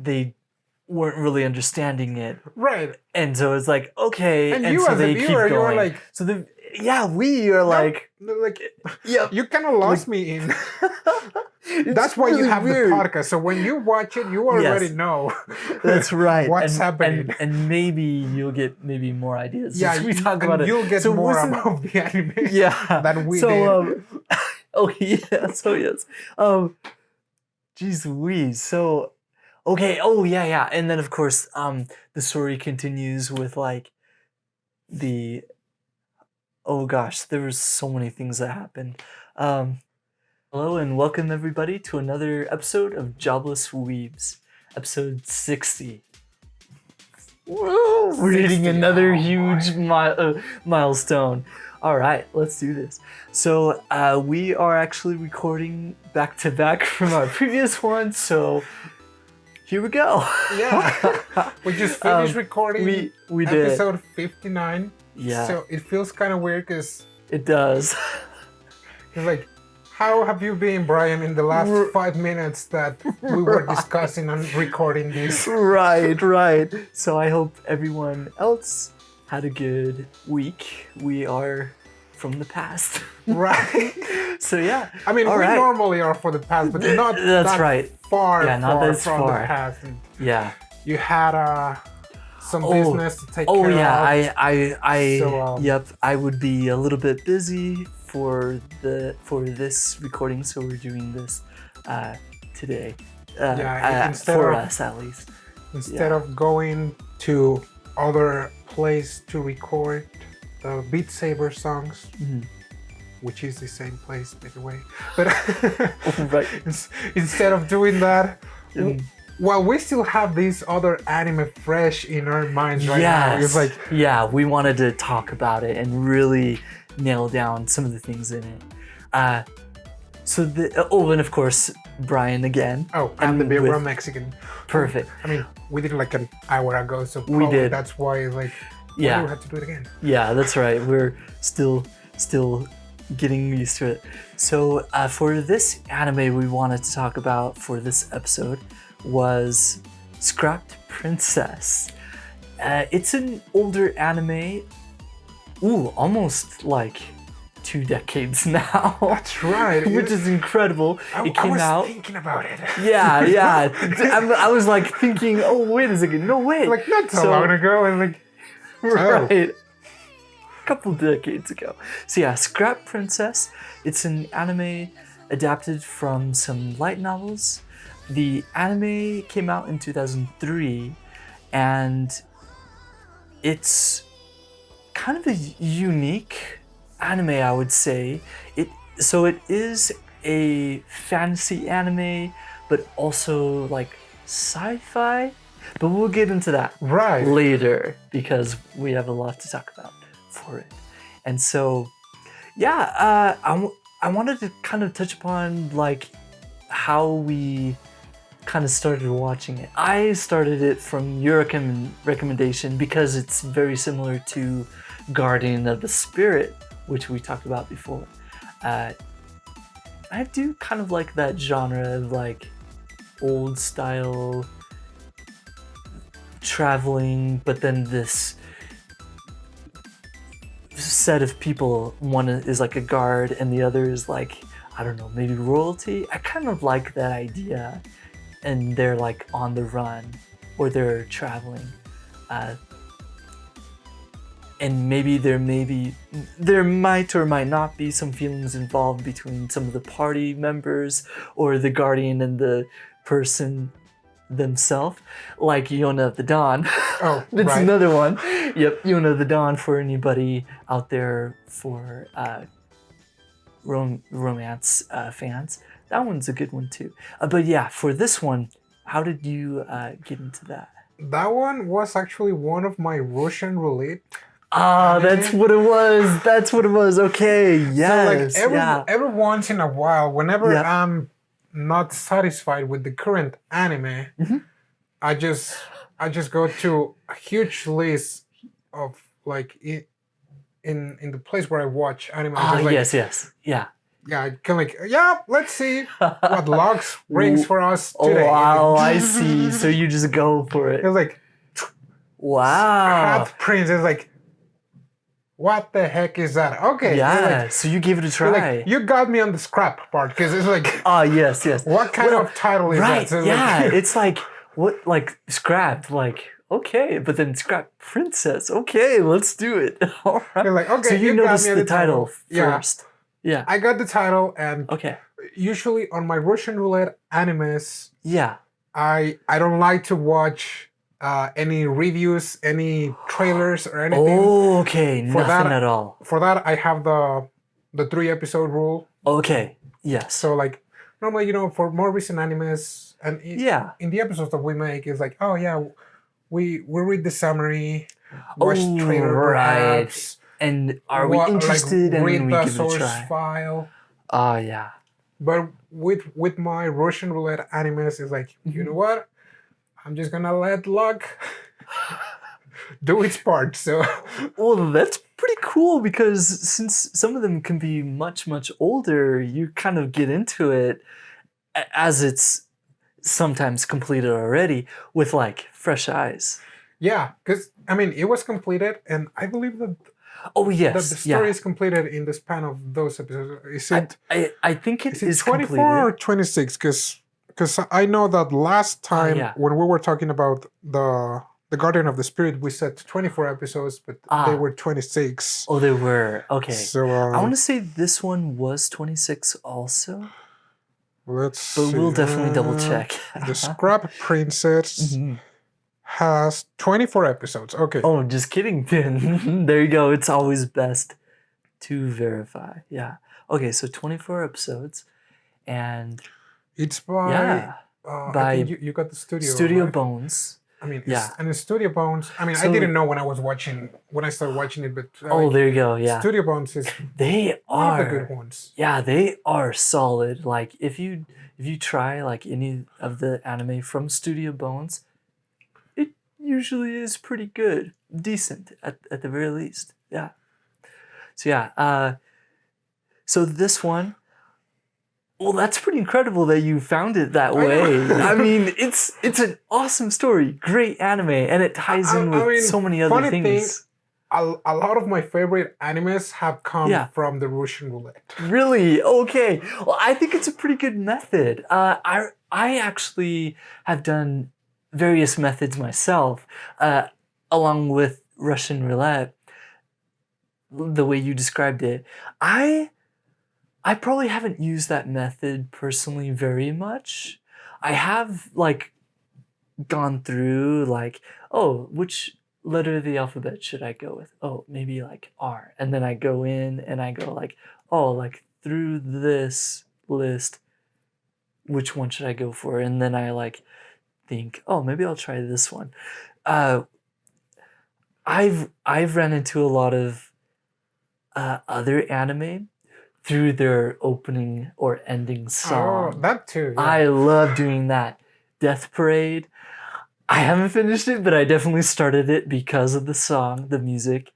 they weren't really understanding it. Right. And so it's like, okay, And and you so as they a viewer, keep you going. are like, so we are like, yep. you kind of lost me in. That's why really you have weird. the podcast. So when you watch it, you already know. That's right. What's happening. And maybe you'll get more ideas Yeah, as we talk about and it. you'll get more about the anime than we did. Oh yeah, so yes. Geez Louise. So okay, oh yeah. And then of course, the story continues with like the oh gosh, there was so many things that happened. Hello and welcome everybody to another episode of Jobless Weebs, episode 60. Whoa, we're hitting another huge milestone. All right, let's do this. So we are actually recording back to back from our previous one. So here we go. Yeah, we just finished recording. We did episode 59. Yeah. So it feels kind of weird because it does. It's like, how have you been, Brian, in the last 5 minutes that we were discussing and recording this? Right. So I hope everyone else had a good week. We are from the past. Right. So yeah. I mean, we normally are for the past, but not far from the past. And yeah. You had some business to take care of. Oh yeah, yep. I would be a little bit busy for this recording, so we're doing this today. For us at least. Instead of going to other place to record the Beat Saber songs, which is the same place, by the way. But right. Instead of doing that, well, we still have this other anime fresh in our minds right now. It's like, yeah, we wanted to talk about it and really nail down some of the things in it. And of course, Brian again. Oh, and the Big Brown Mexican. Perfect. I mean, we did like an hour ago, so we did. That's why, like, we have to do it again. Yeah, that's right. We're still getting used to it. So for this anime we wanted to talk about for this episode was Scrapped Princess. It's an older anime. Almost like 2 decades now. That's right. Which is incredible. It came out. I was thinking about it. Yeah. I was like thinking, oh, wait a second. No, wait. Like, not so long ago. And like, right. A couple decades ago. So yeah, Scrap Princess. It's an anime adapted from some light novels. The anime came out in 2003, and it's kind of a unique anime, I would say. It is a fantasy anime, but also like sci-fi. But we'll get into that later because we have a lot to talk about for it. And so, yeah, I wanted to kind of touch upon like how we kind of started watching it. I started it from your recommendation because it's very similar to Guardian of the Spirit, which we talked about before. I do kind of like that genre of like old style traveling, but then this set of people, one is like a guard and the other is like, I don't know, maybe royalty. I kind of like that idea, and they're like on the run or they're traveling. And maybe there might or might not be some feelings involved between some of the party members or the guardian and the person themselves, like Yona of the Dawn. Oh, that's another one. Yep, Yona of the Dawn for anybody out there for romance fans. That one's a good one too. But yeah, for this one, how did you get into that? That one was actually one of my Russian roulette. That's what it was. Okay, yes. So like every once in a while, whenever I'm not satisfied with the current anime, I just go to a huge list of like in the place where I watch anime. Yes. Yeah. yeah, kind of like, yeah, let's see what Lux brings for us Oh, today. wow, I see. So you just go for It's it. like Wow. Hat Prince is like, what the heck is that? Okay, it's Yeah, like, so you gave it a you're like, try. you got me on the scrap part because it's like, Ah, yes, yes. what kind of title is right, that? So it's yeah, like, it's like, what, like, scrapped, like, okay, but then scrap princess, okay, let's do it. All right. you're like, okay, So you got noticed me at the title Yeah, first. Yeah. I got the title, and Okay. usually on my Russian roulette animes, Yeah. I don't like to watch any reviews, any trailers, or anything. Oh, okay, For nothing that- at all. For that, I have the 3-episode rule. Okay. Yes. So like normally, for more recent animes, and yeah. in the episodes that we make, is like, oh yeah, we read the summary, watch the Oh, trailer, right. perhaps, And are we interested? like, And read we the give it a source try. file. Ah, yeah. But with my Russian roulette animes, is like, you know what? I'm just gonna let luck do its part. So, Well, that's pretty cool because since some of them can be much, much older, you kind of get into it as it's sometimes completed already with like fresh eyes. yeah, because I mean, it was completed, and I believe that Oh, yes. the story yeah. is completed in the span of those episodes. Is I, it? I think it is 24 completed. or 26? Because I know that last time yeah. when we were talking about the Guardian of the Spirit, we said 24 episodes, but they were 26. Oh, they were. Okay. So I want to say this one was 26 also. let's But see. we'll definitely double check. The Scrap Princess has 24 episodes. Okay. Oh, just kidding, Pin. There you go. It's always best to verify. Yeah. Okay, so 24 episodes. And It's by, yeah, I think you got the Studio right? Bones. I mean, Yeah. and it's Studio Bones. I mean, I So- didn't know when I started watching it, but Oh, like, there you go. Yeah. Studio Bones is They one of are the good ones. Yeah, they are solid. Like if you try like any of the anime from Studio Bones, it usually is pretty good. Decent at the very least. Yeah. So yeah, so this one, well, that's pretty incredible that you found it that way. I mean, it's an awesome story, great anime, and it ties in with mean, so many other funny things. thing, a lot of my favorite animes have come Yeah. from the Russian roulette. Really? Okay. Well, I think it's a pretty good method. I actually have done various methods myself, along with Russian roulette. The way you described it, I probably haven't used that method personally very much. I have like gone through like, oh, which letter of the alphabet should I go with? Oh, maybe like R. And then I go in and I go like, oh, like through this list, which one should I go for? And then I like think, oh, maybe I'll try this one. I've run into a lot of other anime through their opening or ending song. Oh, that too. Yeah. I love doing that. Death Parade. I haven't finished it, but I definitely started it because of the song, the music,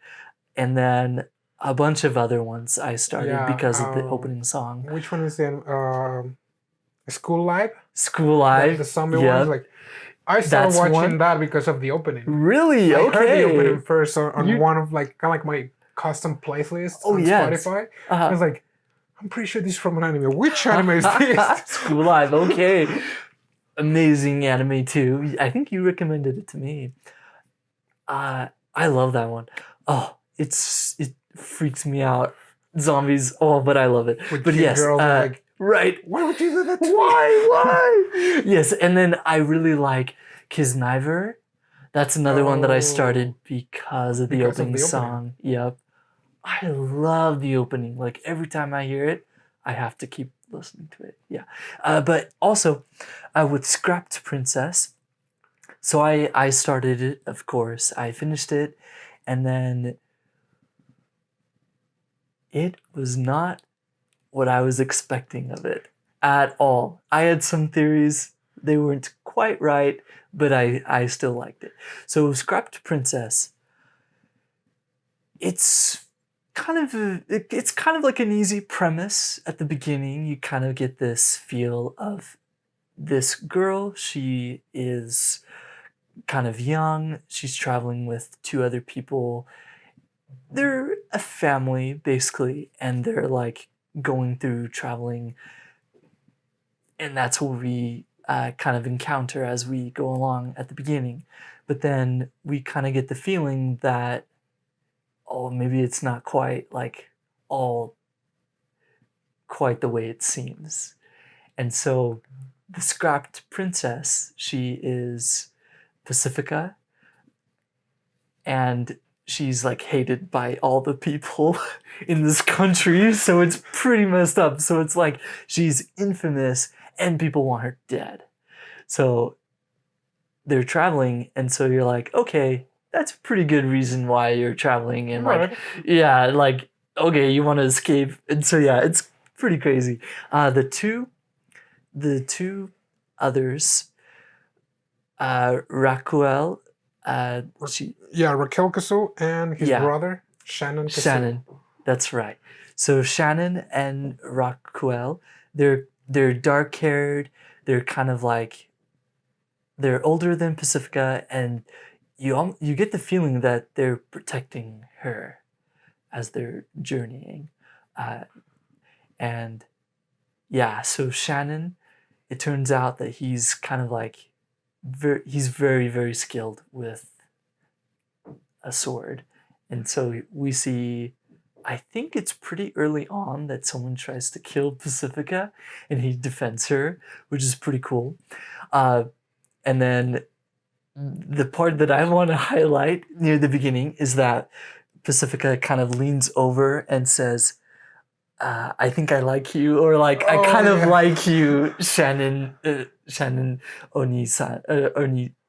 and then a bunch of other ones I started because of the opening song. Which one is in School Live? School Live. The zombie one. Like, I started watching that because of the opening. Really? I Okay. heard the opening first on one of like kind of like my custom playlists on Spotify. I was like, I'm pretty sure this is from an anime. Which anime is this? School Live. Okay. Amazing anime too. I think you recommended it to me. I love that one. Oh, it freaks me out. Zombies. Oh, but I love it. But yes, girl, like, right. Why would you do that? Why? Yes, and then I really like Kisniver. That's another one that I started because of the opening song. Yep. I love the opening. Like every time I hear it, I have to keep listening to it. Yeah. But also with Scrapped Princess, so I started it, of course. I finished it, and then it was not what I was expecting of it at all. I had some theories. They weren't quite right, but I still liked it. So Scrapped Princess, it's it's kind of like an easy premise at the beginning. You kind of get this feel of this girl. She is kind of young. She's traveling with two other people. They're a family basically, and they're like going through traveling, and that's what we kind of encounter as we go along at the beginning. But then we kind of get the feeling that, oh, maybe it's not quite like all quite the way it seems. And so the scrapped princess, she is Pacifica, and she's like hated by all the people in this country, so it's pretty messed up. So it's like she's infamous and people want her dead. So they're traveling, and so you're like, okay, that's a pretty good reason why you're traveling, and like, yeah, like, okay, you want to escape. And so yeah, it's pretty crazy. The two others, Raquel, Raquel Casu and his brother Shannon Casu. Shannon, that's right. So Shannon and Raquel, they're dark haired. They're kind of like, they're older than Pacifica, and you get the feeling that they're protecting her as they're journeying, and yeah. So Shannon, it turns out that he's kind of like he's very, very skilled with a sword, and so we see, I think it's pretty early on, that someone tries to kill Pacifica and he defends her, which is pretty cool. And then the part that I want to highlight near the beginning is that Pacifica kind of leans over and says, I think I like you, or like, I kind of like you, Shannon Oni-san,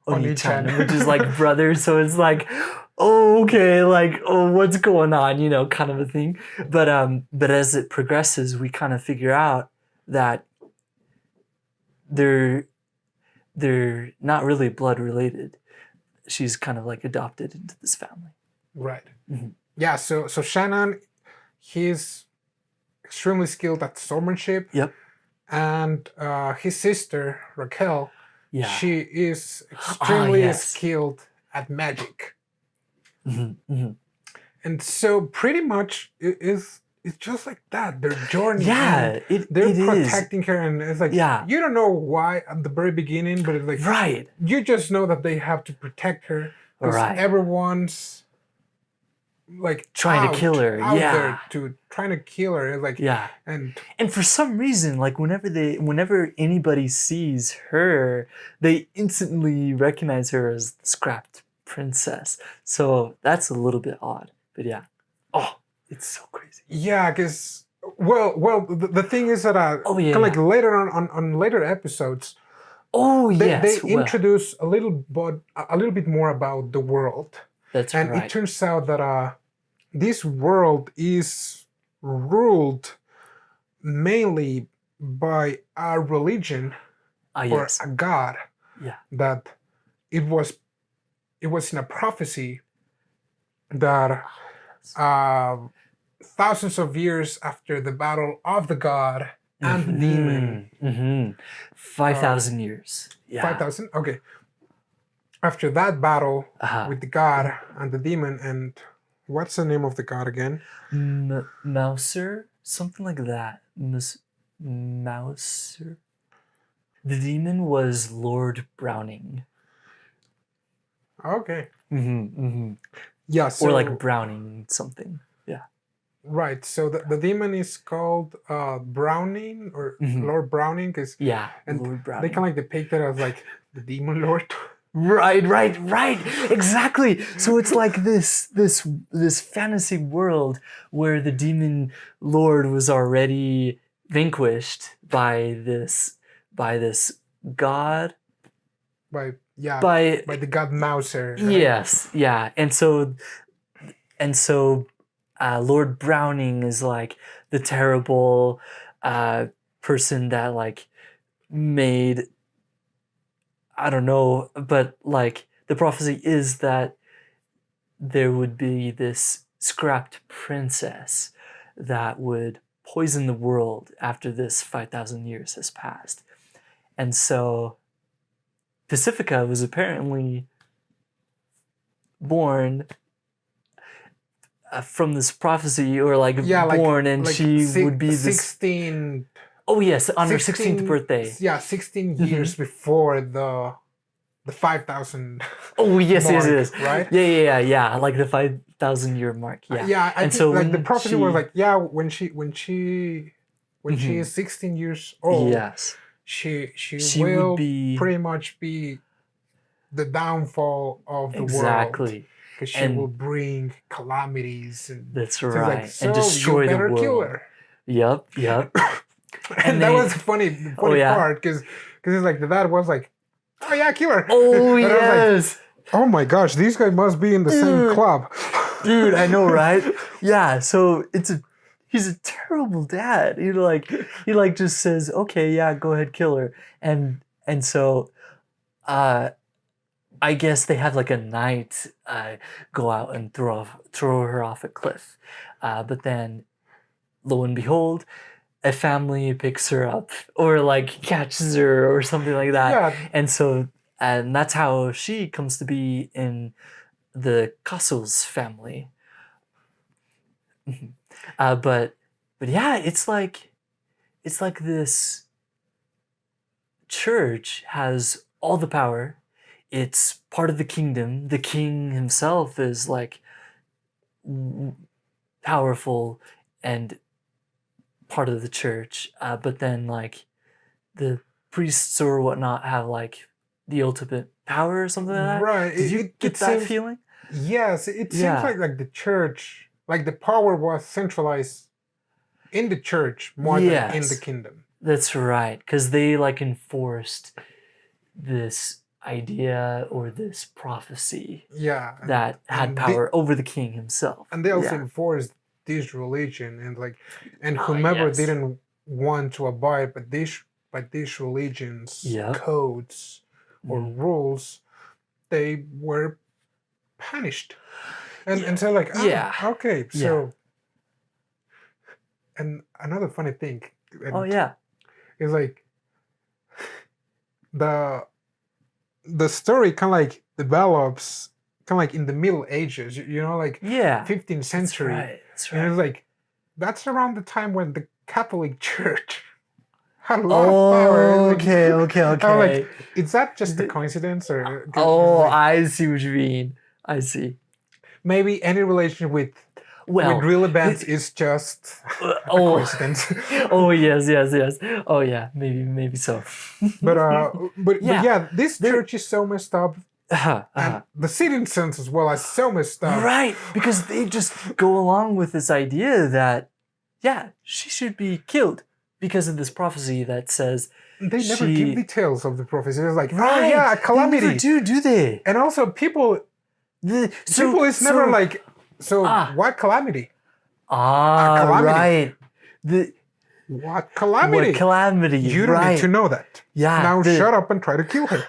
Oni-chan, which is like brother. So it's like, oh, okay, like, oh, what's going on, you know, kind of a thing. But as it progresses, we kind of figure out that they're not really blood related. She's kind of like adopted into this family. Right. Mm-hmm. Yeah. So Shannon, he's extremely skilled at swordsmanship. Yep. And his sister Raquel, she is extremely skilled at magic. Mm-hmm. Mm-hmm. And so pretty much it's just like that. Their journey. Yeah, they're protecting her, and it's like, you don't know why at the very beginning, but it's like, you just know that they have to protect her because everyone's like trying to kill her. There trying to kill her. It's like, and for some reason, like whenever anybody sees her, they instantly recognize her as the scrapped princess. So that's a little bit odd, but yeah. Oh, it's so crazy. Yeah, because the thing is that kind of like later on later episodes, they introduce a little bit more about the world. That's right. And it turns out that this world is ruled mainly by a religion or a god. Yeah. That it was in a prophecy that thousands of years after the battle of the god and the demon. 5,000 years. Yeah. 5,000? Okay. After that battle with the god and the demon, and what's the name of the god again? Mouser? Something like that. Mouser? The demon was Lord Browning. Okay. Yeah. So, or like Browning something. Yeah. Right. So the demon is called Browning, or Lord Browning, because and Lord Browning. They kind of like depict it as like the demon lord. Right. Exactly. So it's like this fantasy world where the demon lord was already vanquished by this god. By the god Mouser. Right? Yes. Yeah. And so Lord Browning is like the terrible person that like made, I don't know, but like the prophecy is that there would be this scrapped princess that would poison the world after this 5,000 years has passed. And so Pacifica was apparently born from this prophecy, or born, and she would be 16. Oh yes, on her 16th birthday. Yeah, 16 years before the 5,000. Oh yes, mark, yes, right? Yeah, like the 5,000 year mark. Yeah, yeah. I think so like the prophecy was like, yeah, when she is 16 years old, yes, she will would be pretty much be the downfall of the world. Exactly. Because she will bring calamities and that's things right, like, so and destroy you better the world. kill her. Yep. and that was a funny part, because it's like the dad was like, oh yeah, kill her. Oh yes. Like, oh my gosh, these guys must be in the same club. Dude, I know, right? Yeah, so he's a terrible dad. He just says, okay, yeah, go ahead, kill her. And so I guess they have like a knight go out and throw her off a cliff. But then, lo and behold, a family picks her up or like catches her or something like that. Yeah. And that's how she comes to be in the Castles family. But yeah, it's like this church has all the power. It's part of the kingdom. The king himself is like powerful and part of the church. But then like the priests or whatnot have like the ultimate power or something like that. Right. Did you get that feeling? Yes, it seems like the church, like the power was centralized in the church more than in the kingdom. That's right, because they like enforced this idea or this prophecy that had power over the king himself. And they also enforced this religion, and whomever didn't want to abide by these religions codes or rules, they were punished. And so like, okay, so and another funny thing is like the story kind of like develops kind of like in the Middle Ages, like 15th century. That's right. And it's like that's around the time when the Catholic Church had a lot of power. Okay. I'm like, is that just a coincidence or? I see what you mean. I see. Maybe any relation with real events is just a coincidence. Oh yes. Oh yeah, maybe so. but this church is so messed up. And the citizens as well are so messed up. Right, because they just go along with this idea that she should be killed because of this prophecy that says they never give details of the prophecy. It's like, a calamity. They never do they? And also people is never like, what calamity? Right. What calamity? What calamity? You don't need to know that. Yeah. Now shut up and try to kill her.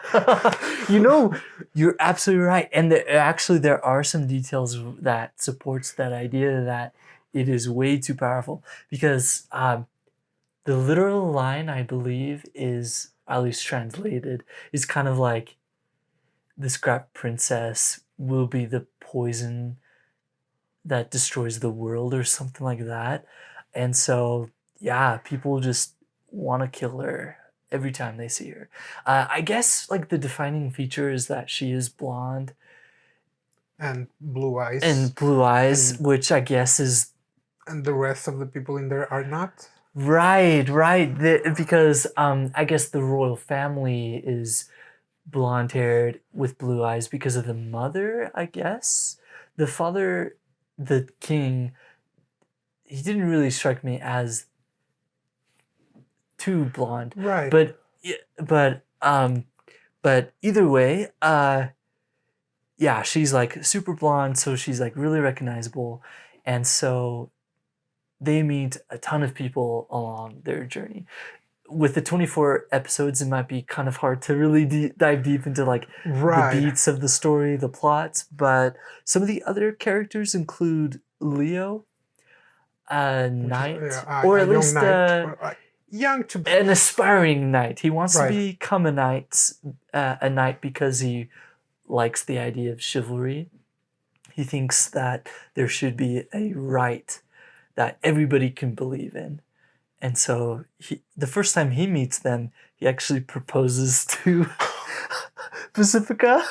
You're absolutely right. And there are some details that supports that idea that it is way too powerful, because the literal line, I believe, is, at least translated, is kind of like, the scrap princess will be the poison that destroys the world or something like that. And so, people just want to kill her every time they see her. I guess like the defining feature is that she is blonde. And blue eyes. Which I guess is... And the rest of the people in there are not? Right. Because I guess the royal family is blonde-haired with blue eyes because of the mother, I guess. The father, the king, he didn't really strike me as too blonde. Right. But either way, she's like super blonde, so she's like really recognizable. And so they meet a ton of people along their journey. With the 24 episodes, it might be kind of hard to really dive deep into like the beats of the story, the plots, but some of the other characters include Leo, a knight, or at a young least knight, young to an aspiring knight. He wants Right. to become a knight because he likes the idea of chivalry. He thinks that there should be a right that everybody can believe in. And so the first time he meets them, he actually proposes to Pacifica.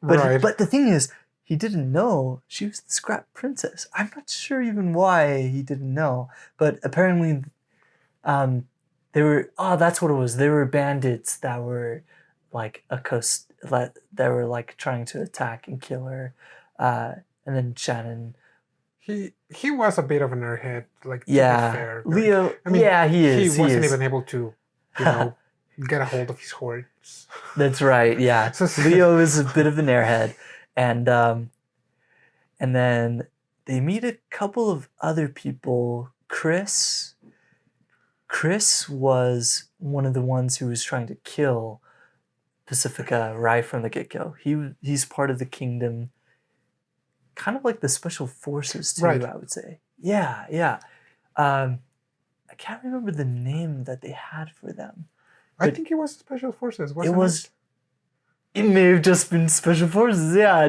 Right. But the thing is, he didn't know she was the Scrap Princess. I'm not sure even why he didn't know, but apparently they were, that's what it was. They were bandits that were like that were like trying to attack and kill her. And then Shannon. He was a bit of an airhead, like, to be fair. Leo, I mean, he is. He wasn't even able to, get a hold of his horse. That's right, yeah. Leo is a bit of an airhead. And then they meet a couple of other people. Chris was one of the ones who was trying to kill Pacifica right from the get-go. He's part of the kingdom, kind of like the special forces too, right. I would say. Yeah. I can't remember the name that they had for them. I think it was special forces. It may have just been special forces. Yeah.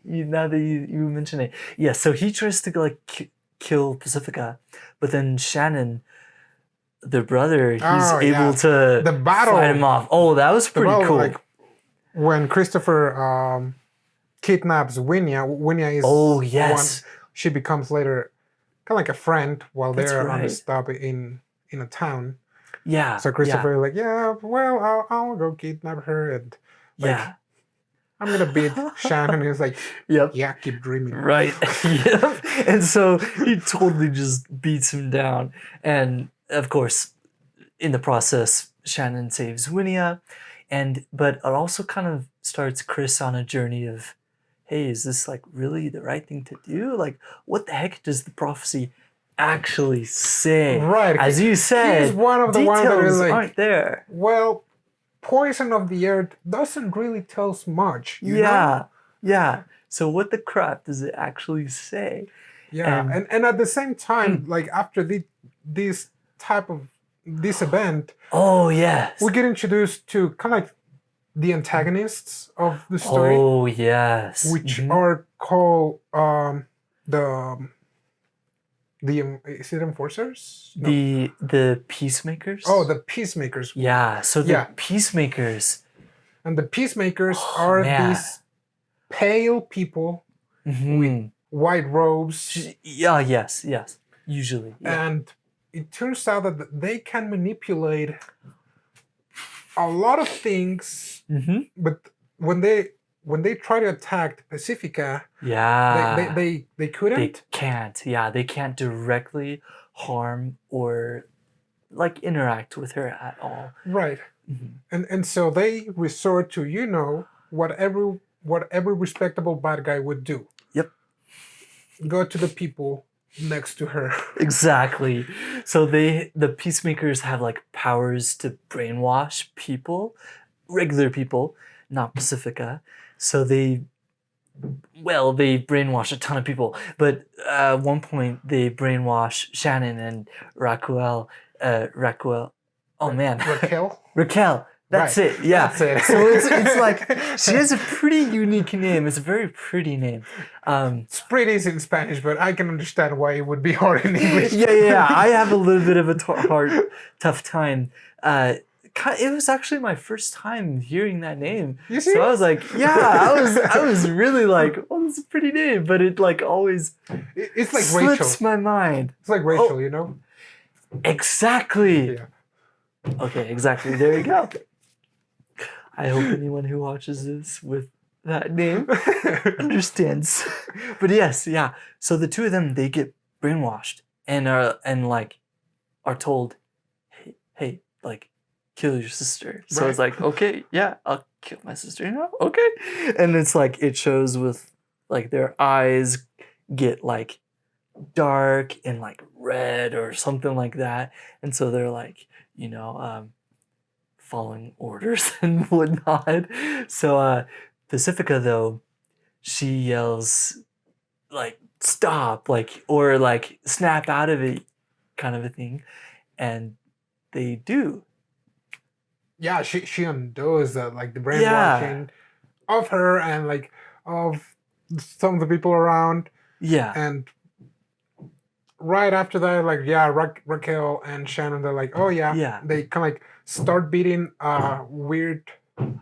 Now that you mention it, yeah. So he tries to like kill Pacifica, but then Shannon, the brother, he's able to fight him off. Oh, that was pretty cool. Like, when Christopher kidnaps Winya. Winya is one. She becomes later kind of like a friend while they're on the stop in a town. Yeah. So Christopher is like, I'll go kidnap her, and like, I'm gonna beat Shannon. He's like, keep dreaming. Right. Yep. And so he totally just beats him down, and of course, in the process, Shannon saves Winya, but it also kind of starts Chris on a journey of, hey, is this like really the right thing to do? Like, what the heck does the prophecy actually say? Right. As you said, he's one of the ones that is like, aren't there. Well, poison of the earth doesn't really tell us much. You know? Yeah. So what the crap does it actually say? Yeah, and at the same time, like after this event, we get introduced to kind of like the antagonists of the story. Oh yes, which are called the is it enforcers? No. The peacemakers. Oh, the peacemakers. Yeah. So the peacemakers. And the peacemakers are these pale people with white robes. Yeah. Yes. Usually. Yeah. And it turns out that they can manipulate a lot of things, but when they try to attack Pacifica, they couldn't. They can't. Yeah, they can't directly harm or like interact with her at all. Right. And so they resort to what every respectable bad guy would do. Yep. Go to the people next to her. Exactly. So the peacemakers have like powers to brainwash people, regular people, not Pacifica. So they brainwash a ton of people. But at one point they brainwash Shannon and Raquel. Oh man. Raquel. That's it. Yeah. That's it. So it's like she has a pretty unique name. It's a very pretty name. It's pretty in Spanish, but I can understand why it would be hard in English. Yeah. I have a little bit of a tough time. It was actually my first time hearing that name. You see? So I was like, I was really like, oh, that's a pretty name, but it like always it's like slips Rachel. my mind. It's like Rachel, Exactly. Yeah. Okay, exactly. There you go. I hope anyone who watches this with that name understands. But yes, yeah. So the two of them, they get brainwashed and are told, hey, like, kill your sister. So it's like, okay, yeah, I'll kill my sister now. Okay. And it's like it shows with like their eyes get like dark and like red or something like that. And so they're like, following orders and whatnot. So Pacifica though, she yells like stop, like, or like snap out of it, kind of a thing, and they do. Yeah, she undoes the like the brainwashing of her and like of some of the people around. Yeah. And right after that, like Raquel and Shannon, they're like, oh yeah. They kind of like start beating weird kind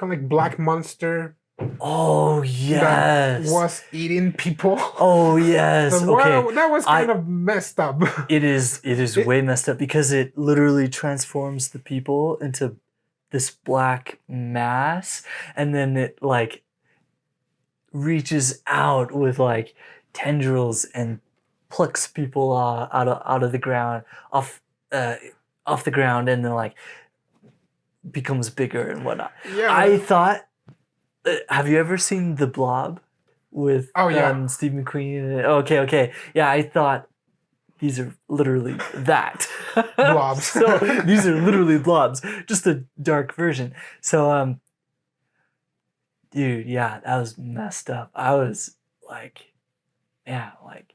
of like black monster. Oh yes. That was eating people. Oh yes. Okay. That was kind of messed up. It is way messed up because it literally transforms the people into this black mass, and then it like reaches out with like tendrils and plucks people out of the ground, off the ground, and then like becomes bigger and whatnot. Yeah. I thought, have you ever seen The Blob with Steve McQueen? Okay. Yeah, I thought these are literally that. Blobs. So these are literally blobs, just a dark version. So dude, yeah, that was messed up. I was like, yeah, like,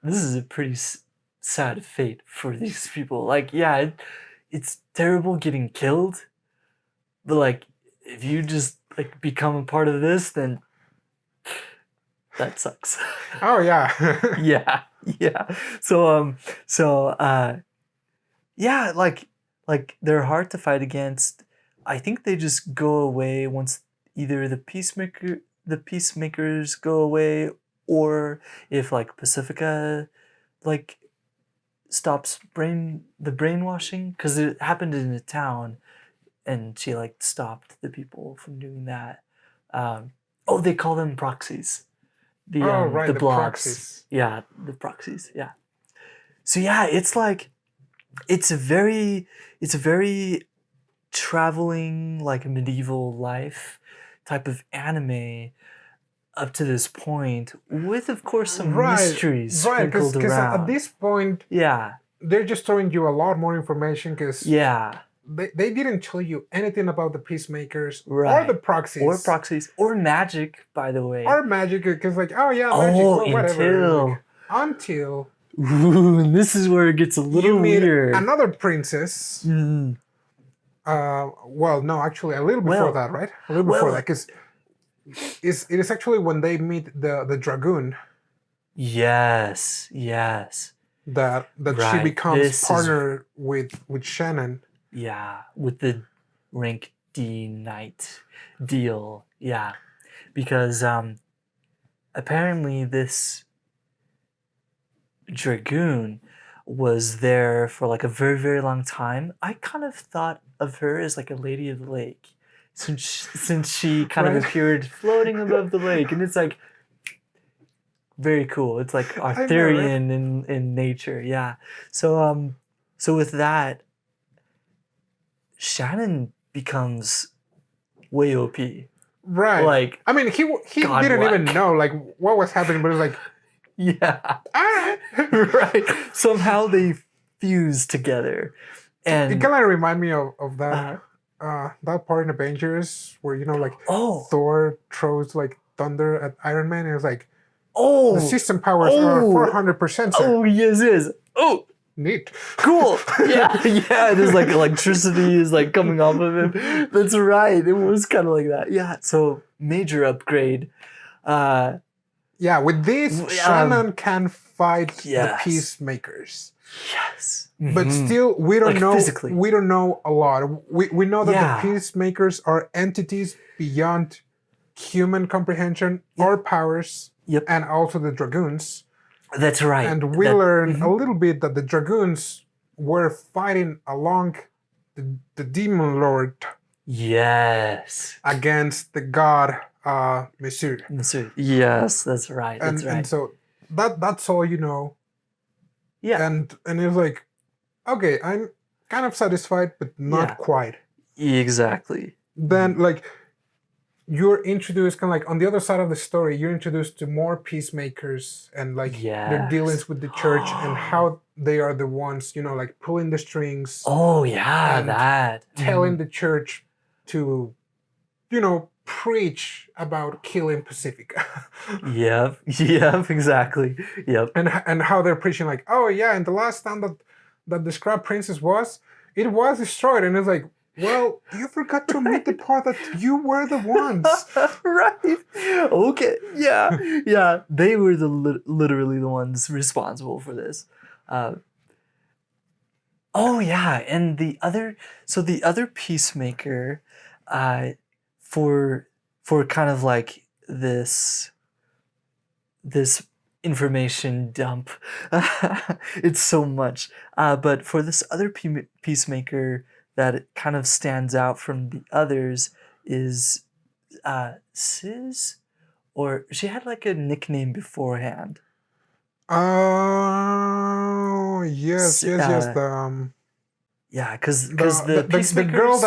this is a pretty sad fate for these people. Like, yeah, it's terrible getting killed, but like, if you just like become a part of this, then that sucks. Oh yeah. yeah. So yeah, like they're hard to fight against. I think they just go away once either the peacemakers go away, or if like Pacifica like stops the brainwashing, because it happened in a town and she like stopped the people from doing that. They call them proxies. The blobs. proxies. Yeah, the proxies. Yeah. So yeah, it's like it's a very traveling, like, medieval life type of anime up to this point, with of course some mysteries sprinkled around. At this point, they're just throwing you a lot more information because they didn't tell you anything about the peacemakers or the proxies or magic, by the way, or magic, because like magic, well, whatever. Until ooh, and this is where it gets a little weird. Another princess. Well, no, actually, a little before that, right? A little before that, because it is actually when they meet the dragoon. Yes. That she becomes partner with Shannon. Yeah, with the rank D knight deal. Yeah, because apparently this dragoon was there for like a very, very long time. I kind of thought of her as like a lady of the lake, since she kind of appeared floating above the lake, and it's like very cool. It's like Arthurian in nature. Yeah. So with that, Shannon becomes way OP. Right. Like, I mean, he didn't even know like what was happening, but it was like, yeah. Right. Somehow they fuse together. And it kind of remind me of that that part in Avengers where Thor throws like thunder at Iron Man, and it was like, the system powers are 400%. Oh, yes. Oh, neat. Cool. Yeah. There's like electricity is like coming off of him. That's right. It was kind of like that. Yeah. So major upgrade. With this, Shannon can fight the peacemakers. Yes. But still, we don't know. Physically. We don't know a lot. We know that the peacemakers are entities beyond human comprehension or powers. Yep. And also the dragoons. That's right. And we learn a little bit that the dragoons were fighting along the demon lord. Yes. Against the god mistery. Yes, that's right. And so that's all you know. Yeah. And it's like, okay, I'm kind of satisfied, but not quite. Exactly. Then like you're introduced kind of like on the other side of the story, you're introduced to more peacemakers and like their dealings with the church and how they are the ones, like pulling the strings. Oh yeah, and that. telling the church to, preach about killing Pacifica. Yep, exactly. Yep. And how they're preaching like, oh yeah, and the last time that the Scrap Princess was destroyed, and it's like, well, you forgot to admit the part that you were the ones. Right. Okay. Yeah. They were literally the ones responsible for this. Oh yeah, and the other peacemaker, for kind of like this information dump. It's so much. But for this other peacemaker that kind of stands out from the others is Sis, or she had like a nickname beforehand. Oh yes. The yeah, because the girl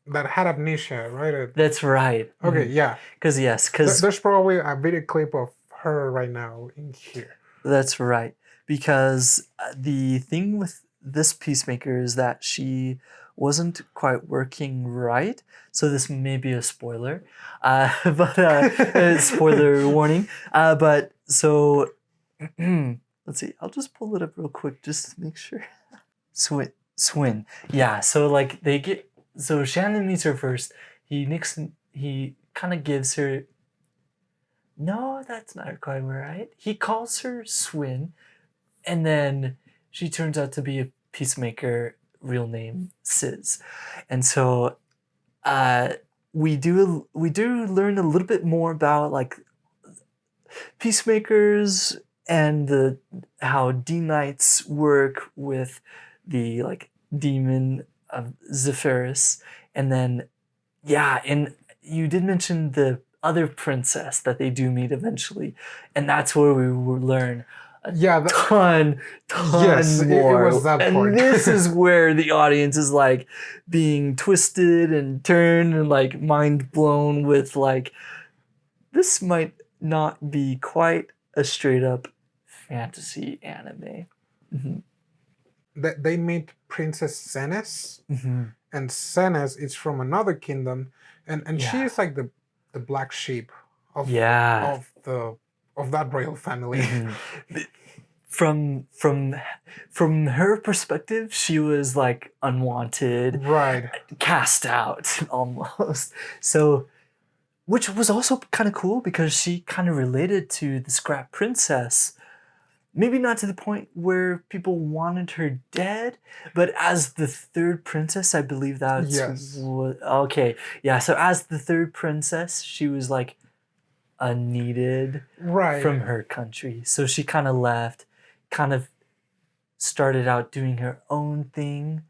that had amnesia, right? That's right. Okay, yeah. Because there's probably a video clip of her right now in here. That's right. Because the thing with this peacemaker is that she wasn't quite working right. So this may be a spoiler, but spoiler warning. But so let's see. I'll just pull it up real quick just to make sure. Swin. Yeah. So like so Shannon meets her first. He kind of gives her. No, that's not quite right. He calls her Swin, and then she turns out to be a peacemaker, real name Sis. And so we do learn a little bit more about like peacemakers and how D-Knights work with the like demon of Zephyrus. And then and you did mention the other princess that they do meet eventually, and that's where we will learn a ton yes, more. It was that part. And this is where the audience is like being twisted and turned and like mind blown with like, this might not be quite a straight up fantasy anime. They meet Princess Senes, and Senes is from another kingdom, and she is like the black sheep of that royal family. From her perspective, she was like unwanted, right, cast out almost. So, which was also kind of cool because she kind of related to the Scrap Princess. Maybe not to the point where people wanted her dead, but as the third princess, I believe that's okay. Yeah, so as the third princess, she was like unneeded from her country. So she kind of left, kind of started out doing her own thing.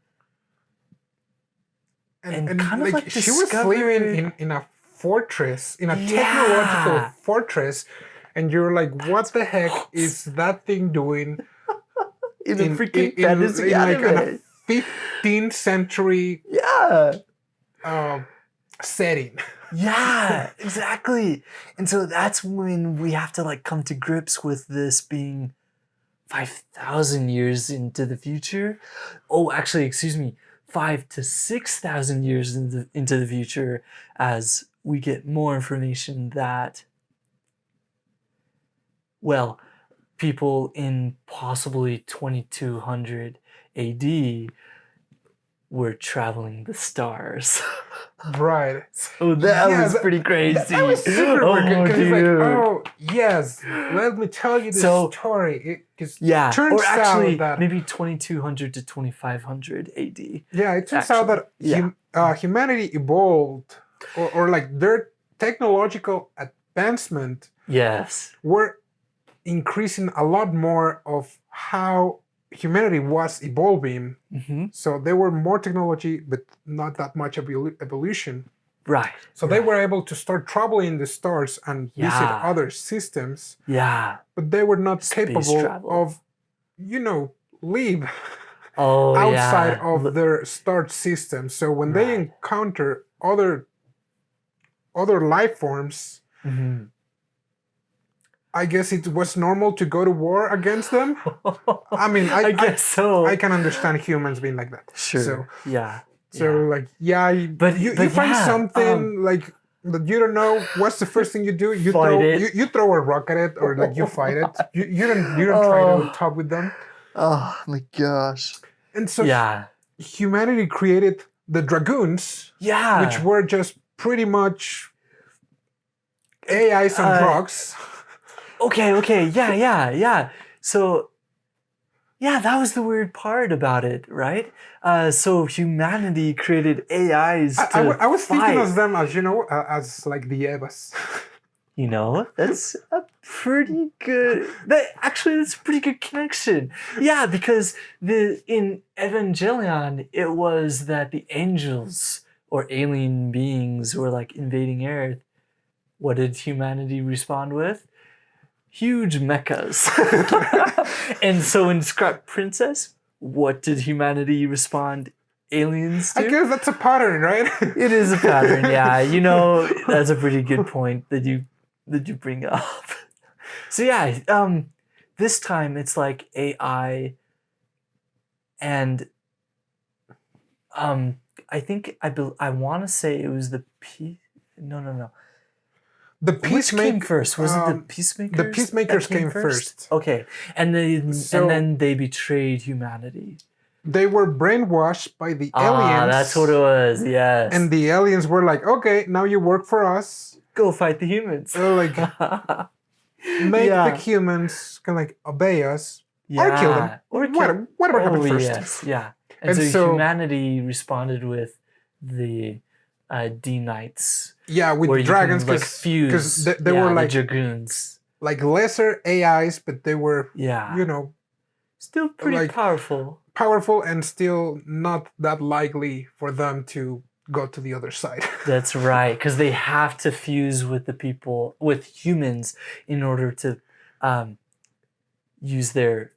And kind of like she was living in a fortress, in a technological fortress. And you're like, what the heck is that thing doing in a freaking fantasy anime? Like a 15th century setting. Yeah, exactly. And so that's when we have to like come to grips with this being 5,000 years into the future. Oh, actually, excuse me, 5,000 to 6,000 years into the future, as we get more information that, well, people in possibly 2200 AD were traveling the stars. Right. So that was pretty crazy. That was super weird. Because like, oh, yes, let me tell you the story. Or actually, maybe 2200 to 2500 AD. Yeah, it turns out that humanity evolved, or like their technological advancement were increasing a lot more of how humanity was evolving. So there were more technology, but not that much evolution. Right. So they were able to start traveling the stars and visit other systems. Yeah. But they were not capable of, live outside of their star system. So when they encounter other life forms, I guess it was normal to go to war against them. I mean, I guess so. I can understand humans being like that. Sure. So, So like, yeah, but you find something like that you don't know. What's the first thing you do? You throw a rock at it, or like you fight it. You don't try to talk with them. Oh my gosh! And so humanity created the dragoons, which were just pretty much AIs on drugs. Okay, yeah. So, yeah, that was the weird part about it, right? So humanity created AIs I was thinking of them as, as like the Evas. That's a pretty good... that's a pretty good connection. Yeah, because in Evangelion, it was that the angels or alien beings were like invading Earth. What did humanity respond with? Huge mechas. And so in Scrap Princess, what did humanity respond? Aliens to? I guess that's a pattern, right? It is a pattern, yeah. That's a pretty good point that you bring up. So yeah, this time it's like AI and I think I want to say it was the No. The Which came first? Was it the Peacemakers? The Peacemakers came first. Okay, and then they betrayed humanity. They were brainwashed by the aliens. That's what it was. Yes. And the aliens were like, "Okay, now you work for us. Go fight the humans." Like, make the humans kind of like obey us, or kill them, or whatever happened first. Yes, yeah. And so humanity responded with the D-Knights. Yeah, with dragons, because they were like dragoons, like lesser AIs, but they were still pretty powerful, and still not that likely for them to go to the other side. That's right, because they have to fuse with humans in order to use their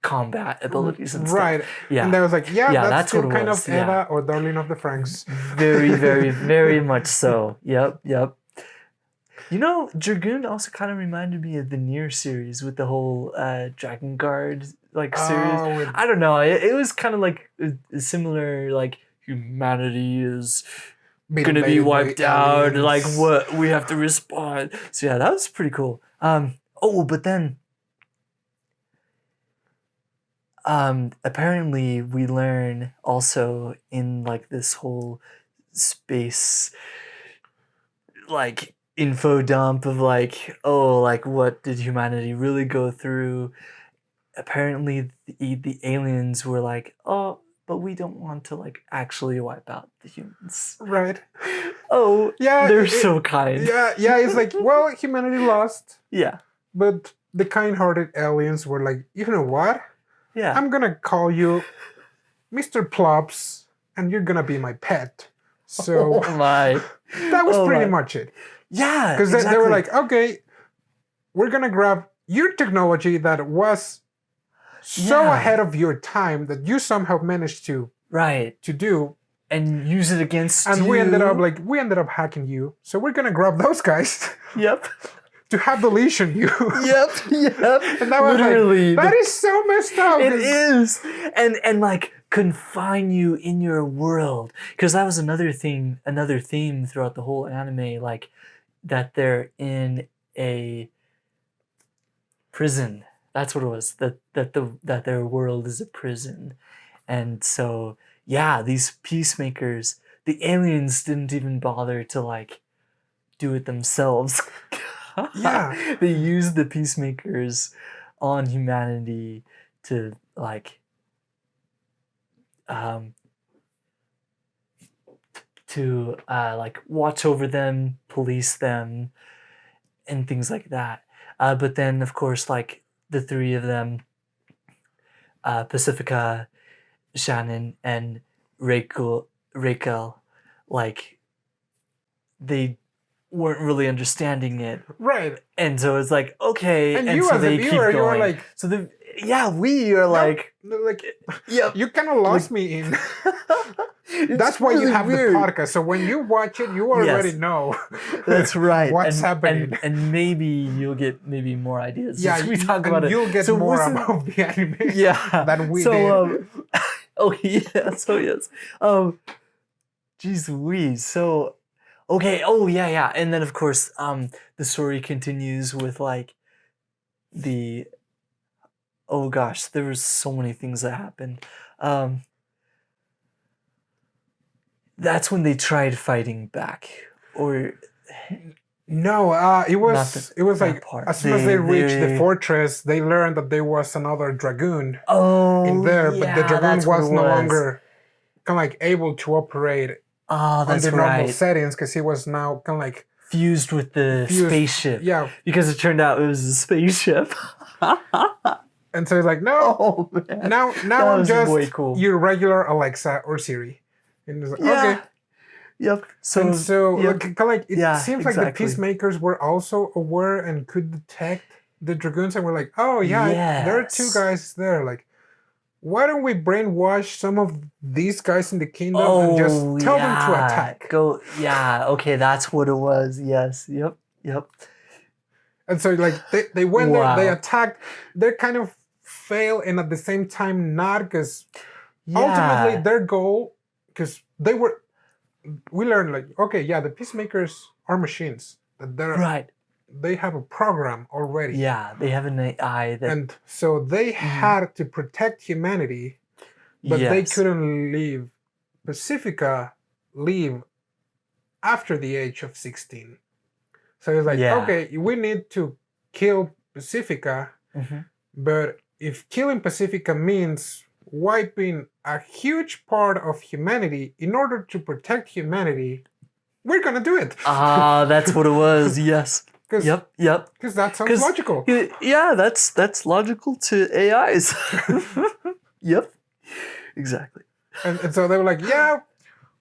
combat abilities and stuff. Right. Yeah. And I was like, that's still kind of Eva or Darling of the Franxx. Very, very, very much so. Yep. Dragoon also kind of reminded me of the Nier series with the whole Dragon Guard series. I don't know. It was kind of like a similar, like, humanity is going to be wiped out. Like, what? We have to respond. So yeah, that was pretty cool. But then apparently we learn also in like this whole space like info dump of like what did humanity really go through. Apparently the aliens were like, oh, but we don't want to like actually wipe out the humans. Right. Oh, yeah. They're so kind. Yeah, it's like, well, humanity lost. Yeah. But the kind-hearted aliens were like, you know what? Yeah. I'm gonna call you Mr. Plops, and you're gonna be my pet. So that was pretty much it. Yeah. Because they were like, okay, we're gonna grab your technology that was so ahead of your time that you somehow managed to do. And use it against you. And we ended up hacking you. So we're gonna grab those guys. Yep. To have deletion you. Yep. And that was literally like, that is so messed up. It is. And like confine you in your world. Because that was another theme throughout the whole anime, like that they're in a prison. That's what it was. That their world is a prison. And so these peacemakers, the aliens didn't even bother to like do it themselves. Yeah. They used the peacemakers on humanity to like watch over them, police them, and things like that. But then of course like the three of them, Pacifica, Shannon, and Rachel, like they weren't really understanding it. Right. And so it's like, okay. And you so as a viewer, you are like... So we are like... Yep. You kind of lost me in... That's why you have weird. The podcast. So when you watch it, you already know. That's right. What's happening. And maybe you'll get more ideas. Yeah, we talk about it. You'll get more about the anime than we did. Oh yes, oh yes. Geez Louise. So, okay. Oh yeah, yeah. And then of course, the story continues with like the. Oh gosh, there was so many things that happened. Um, that's when they tried fighting back, or No, it was that like part. as soon as they reached the fortress, they learned that there was another dragoon in Oh there, but the yeah, dragoon that's what it was no was. longer kind of like able to operate Oh, under that's normal right. settings because he was now kind of like Fused with the fused. spaceship. Yeah, Because it turned out it was a spaceship. and so he's like, no, Oh man, now that I'm was way just cool. your regular Alexa or Siri, and he's like, Yeah. okay. Yep. And so, yep. like, kind of like, it Yeah, seems like exactly. the peacemakers were also aware and could detect the dragoons, and were like, "Oh yeah, there are two Yes. guys there. Like, why don't we brainwash some of these guys in the kingdom and just Oh tell them to yeah. attack?" Go. Yeah. Okay, that's what it was. Yes. Yep. Yep. And so, like, they went there, they Wow. attacked. They kind of fail, and at the same time, not because ultimately Yeah. their goal, because they were, we learned like, okay, yeah, the peacemakers are machines. That they're Right. they have a program already. Yeah, they have an AI that. And so they had to protect humanity, but they Yes. couldn't leave Pacifica leave after the age of 16. So it's like, Yeah. okay, we need to kill Pacifica, but if killing Pacifica means wiping a huge part of humanity in order to protect humanity, we're gonna do it. Ah, that's what it was. Yes. Yep. Yep. Because that sounds logical. Yeah, that's logical to AIs. Yep. Exactly. And so they were like, yeah,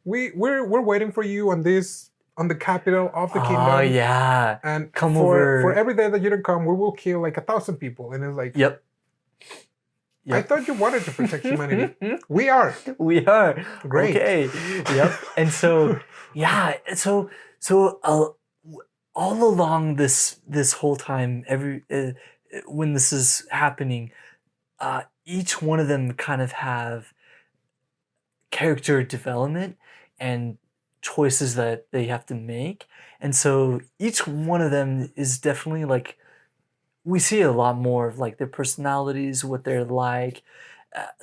we're waiting for you on the capital of the kingdom. Oh yeah. And come for over. every day that you don't come, we will kill like 1,000 people. And it's like, Yep. I thought you wanted to protect humanity. We are. We are. Great. Okay. Yep. And so yeah. So all along this whole time, when this is happening, each one of them kind of have character development and choices that they have to make. And so each one of them is definitely like, we see a lot more of like their personalities, what they're like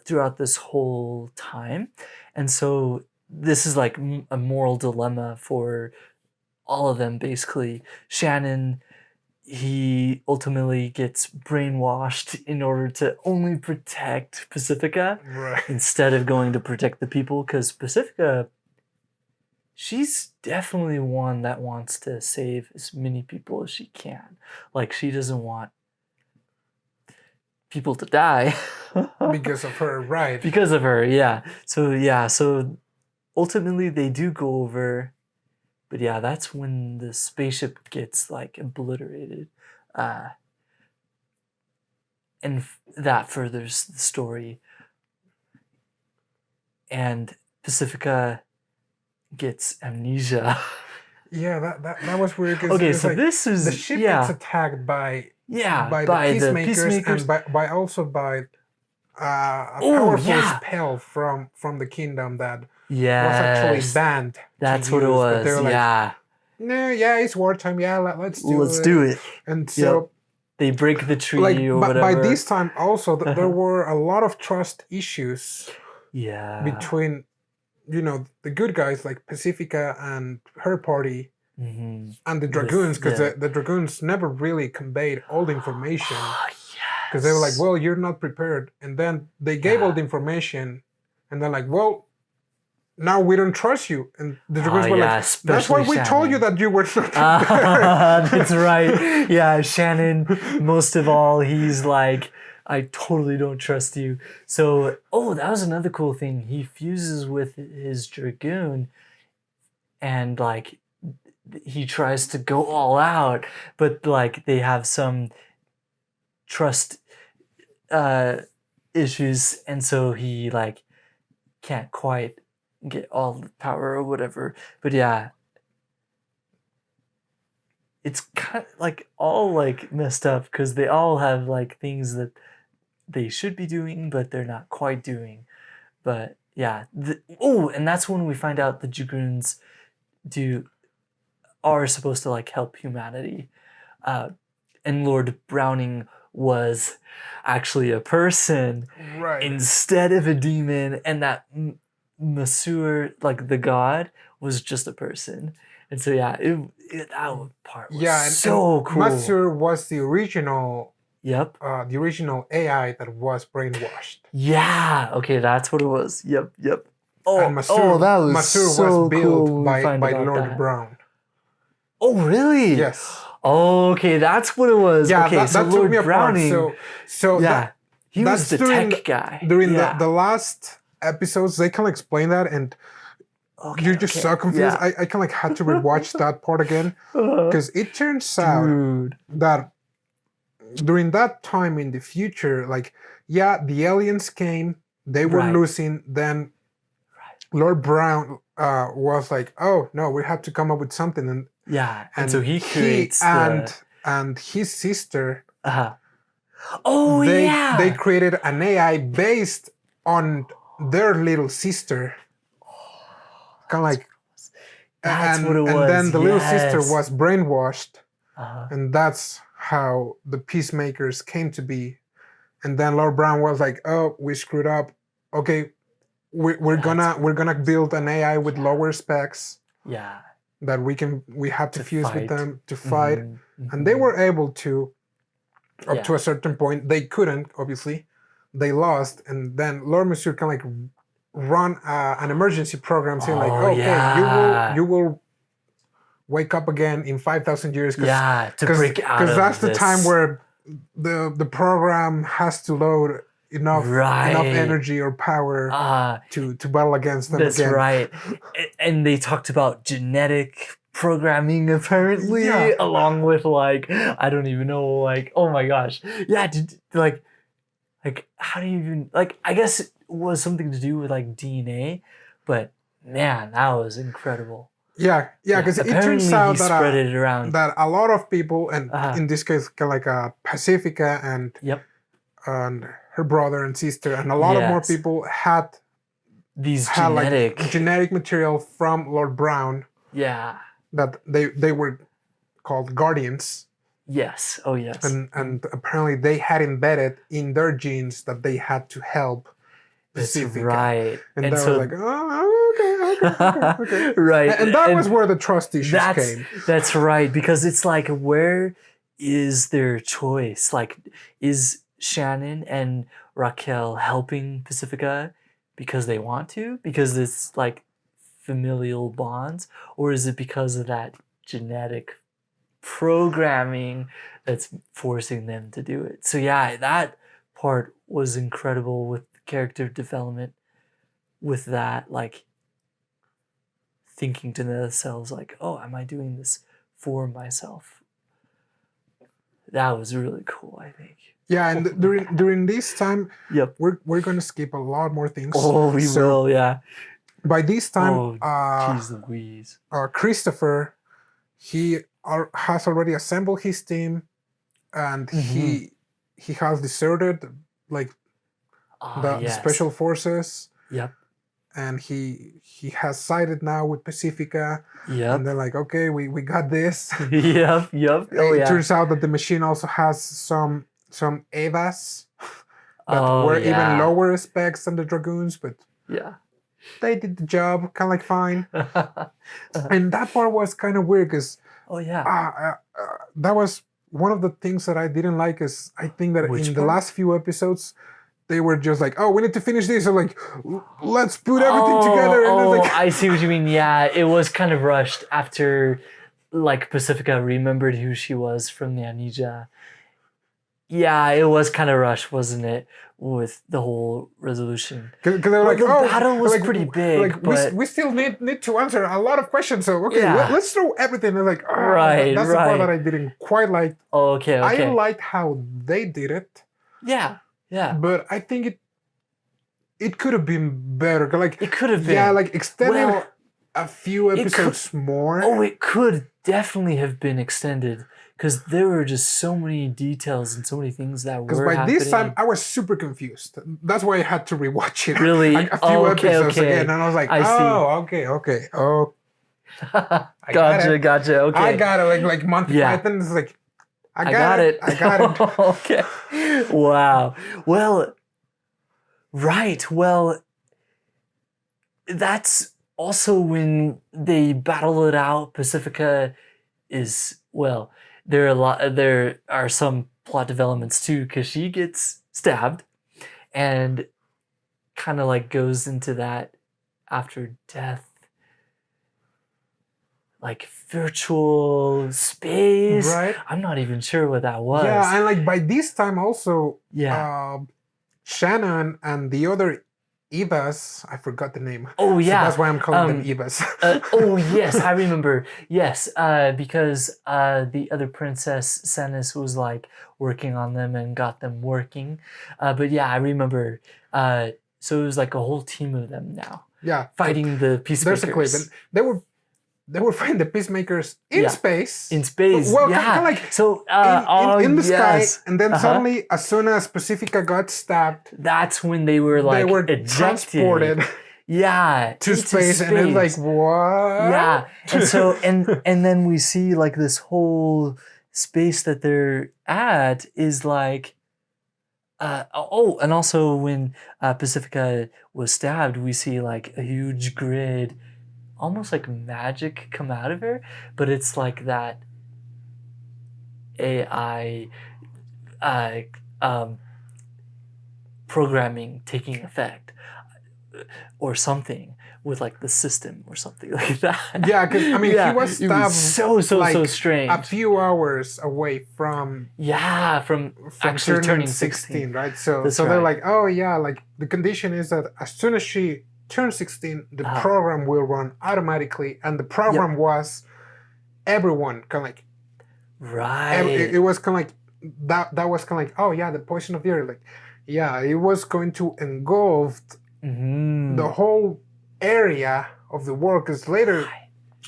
throughout this whole time. And so this is like a moral dilemma for all of them, basically. Shannon, he ultimately gets brainwashed in order to only protect Pacifica instead of going to protect the people, because Pacifica, she's definitely one that wants to save as many people as she can. Like, she doesn't want people to die. Because of her, right. Because of her, yeah. So ultimately they do go over. But yeah, that's when the spaceship gets like obliterated. And that furthers the story. And Pacifica gets amnesia. Yeah, that was weird. Okay, so like, this is the ship gets attacked by the peacemakers, and by a powerful spell from the kingdom that was actually banned. That's what it was. But they were like, no, yeah, it's wartime. Yeah, let's do it. And so they break the treaty or whatever. By this time, also there were a lot of trust issues. Yeah. Between, the good guys like Pacifica and her party, and the dragoons, because the dragoons never really conveyed all the information. Because they were like, well, you're not prepared. And then they gave all the information, and they're like, well, now we don't trust you. And the dragoons were like, that's why we told you that you were not prepared. That's right. Yeah, Shannon, most of all, he's like, I totally don't trust you. So, that was another cool thing. He fuses with his dragoon, and like, he tries to go all out, but like they have some trust issues, and so he like can't quite get all the power or whatever. But yeah, it's kind of like all like messed up because they all have like things that they should be doing, but they're not quite doing. But yeah, and that's when we find out the Dragoons are supposed to like help humanity, and Lord Browning was actually a person instead of a demon, and that Masur, like the god, was just a person. And so yeah, that part was so cool. Masur was the original. Yep. The original AI that was brainwashed. Yeah. Okay, that's what it was. Yep. Oh, and Masur, that was Masur so was built cool by Lord Brown. Oh, really? Yes. Okay, that's what it was. Yeah, okay, so that Lord took me apart. Browning. So yeah, he was the tech guy. During the last episodes, they kind of explain that, and you're just so confused. Yeah. I kind of like had to rewatch that part again because it turns out that during that time in the future, like, the aliens came, they were losing, then Lord Brown was like, oh no, we have to come up with something, and so he creates and his sister. They created an AI based on their little sister, kind of like, that's what it was. And then the little sister was brainwashed, and that's how the Peacemakers came to be. And then Lord Brown was like, "Oh, we screwed up. Okay, we're gonna build an AI with lower specs. Yeah, that we have to fuse with them to fight." Mm-hmm. And they were able to, up to a certain point. They couldn't, obviously. They lost, and then Lord Monsieur kind of like run an emergency program saying like, "Okay, you will wake up again in 5,000 years." To break out of because that's the time where the program has to load enough energy or power to battle against them. That's right. And they talked about genetic programming apparently, along with like, I don't even know, like, oh my gosh. Yeah, like how do you even, like, I guess it was something to do with like DNA, but man, that was incredible. Yeah, because it turns out that a lot of people, and in this case, kind of like Pacifica and her brother and sister, and a lot of more people had genetic material from Lord Brown. Yeah. That they were called guardians. Yes. Oh, yes. And apparently they had embedded in their genes that they had to help Pacifica. That's right. And they were like, okay. Right. And that was where the trust issues came. That's right. Because it's like, where is their choice? Like, is Shannon and Raquel helping Pacifica because they want to? Because it's like familial bonds? Or is it because of that genetic programming that's forcing them to do it? So yeah, that part was incredible with character development, with that, like, thinking to themselves like, oh, am I doing this for myself? That was really cool, I think. Yeah, and during this time, we're going to skip a lot more things. Oh, we will, yeah. By this time, jeez Louise. Christopher, he has already assembled his team, and he has deserted like the special forces. Yep. And he has sided now with Pacifica. Yep. And they're like, okay, we got this. Yep. It turns out that the machine also has some Evas that were even lower specs than the Dragoons, but they did the job kind of like fine. And that part was kind of weird because that was one of the things that I didn't like. Is I think that the last few episodes they were just like, oh, we need to finish this, so like, let's put everything together. And I see what you mean. Yeah, it was kind of rushed after like Pacifica remembered who she was from the amnesia. Yeah, it was kind of rushed, wasn't it, with the whole resolution? Because they were like, the battle was pretty big. But we still need to answer a lot of questions. So let's throw everything. And like, that's the part that I didn't quite like. Okay. I liked how they did it. Yeah. But I think it could have been better. Like it could have been. Yeah, like extending a few episodes more. Oh, it could definitely have been extended because there were just so many details and so many things that Because were by happening. this time I was super confused. That's why I had to rewatch it. Really? Like a few episodes again, and I was like, I see. Okay. Oh, I Gotcha. Okay. I got it. Like Monty Python is like, I got it. I got it. Okay. Wow. Well, right. Well, that's also when they battle it out. Pacifica is, well, there are some plot developments too, because she gets stabbed and kind of like goes into that after death, like virtual space. Right. I'm not even sure what that was. Yeah, and like by this time also, yeah, Shannon and the other Evas, I forgot the name. Oh yeah, so that's why I'm calling them Evas. Oh yes, I remember. Yes, because the other princess Cenis was like working on them and got them working. But yeah, I remember. So it was like a whole team of them now. Yeah, fighting the peacemakers. There's a clip, and they were fighting the peacemakers in space. In space, well, yeah. kind of like so in the sky, and then suddenly, as soon as Pacifica got stabbed, that's when they were like ejected. Transported. Yeah, to space, and it's like what? Yeah, and so and then we see like this whole space that they're at is like. And also when Pacifica was stabbed, we see like a huge grid, almost like magic come out of her, but it's like that AI programming taking effect or something with like the system or something like that. Yeah, because I mean, he was stabbed so strange. A few hours away from from actually turning 16, right? So they're like, oh yeah, like the condition is that as soon as she turns 16, the program will run automatically, and the program was everyone kind of like it was kind of like that was kind of like, oh yeah, the poison of the earth, like yeah, it was going to engulf the whole area of the world, because later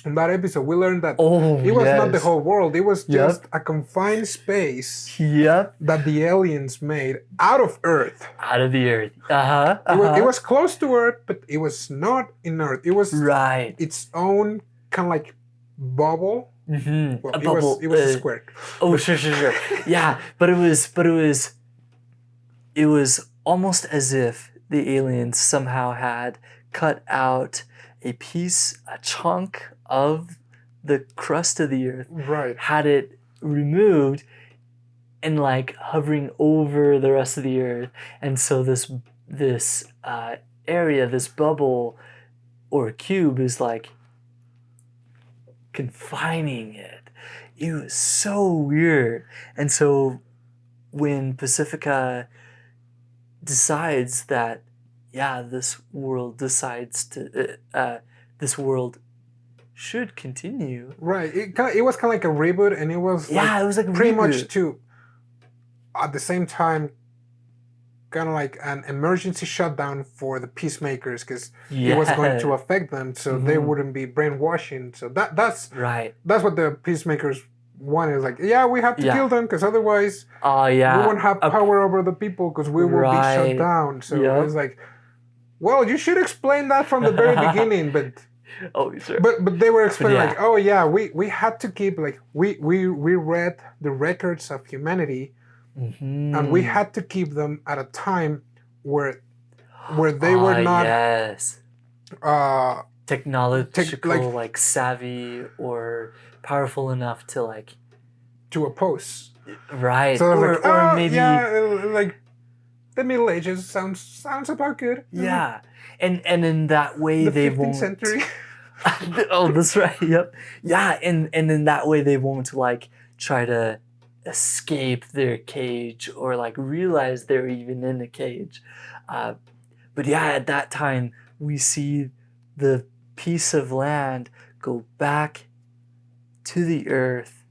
in that episode we learned that it was not the whole world, it was just a confined space that the aliens made out of Earth. Out of the Earth. It was close to Earth, but it was not in Earth. It was its own kind of like bubble. Well, it was a square. Oh, sure. Yeah, but it was almost as if the aliens somehow had cut out a chunk of the crust of the earth, had it removed and like hovering over the rest of the earth, and so this area, this bubble or cube is like confining it. It was so weird. And so when Pacifica decides that this world should continue. Right. It was kind of like a reboot, and it was it was like a pretty reboot. much to at the same time kind of like an emergency shutdown for the peacemakers, because it was going to affect them, so they wouldn't be brainwashing. So that's what the peacemakers wanted. Like, we have to kill them, because otherwise we won't have power over the people, because we will be shut down. So it's like, well, you should explain that from the very beginning, but but they were explaining like, we had to keep, like, we read the records of humanity, and we had to keep them at a time where they were not technological, like savvy or powerful enough to like to oppose. Right. So or maybe like the Middle Ages sounds about good. Yeah. And in that way the they 15th won't century. Oh, that's right. Yep. Yeah, and in that way they won't like try to escape their cage or like realize they're even in a cage. But at that time we see the piece of land go back to the earth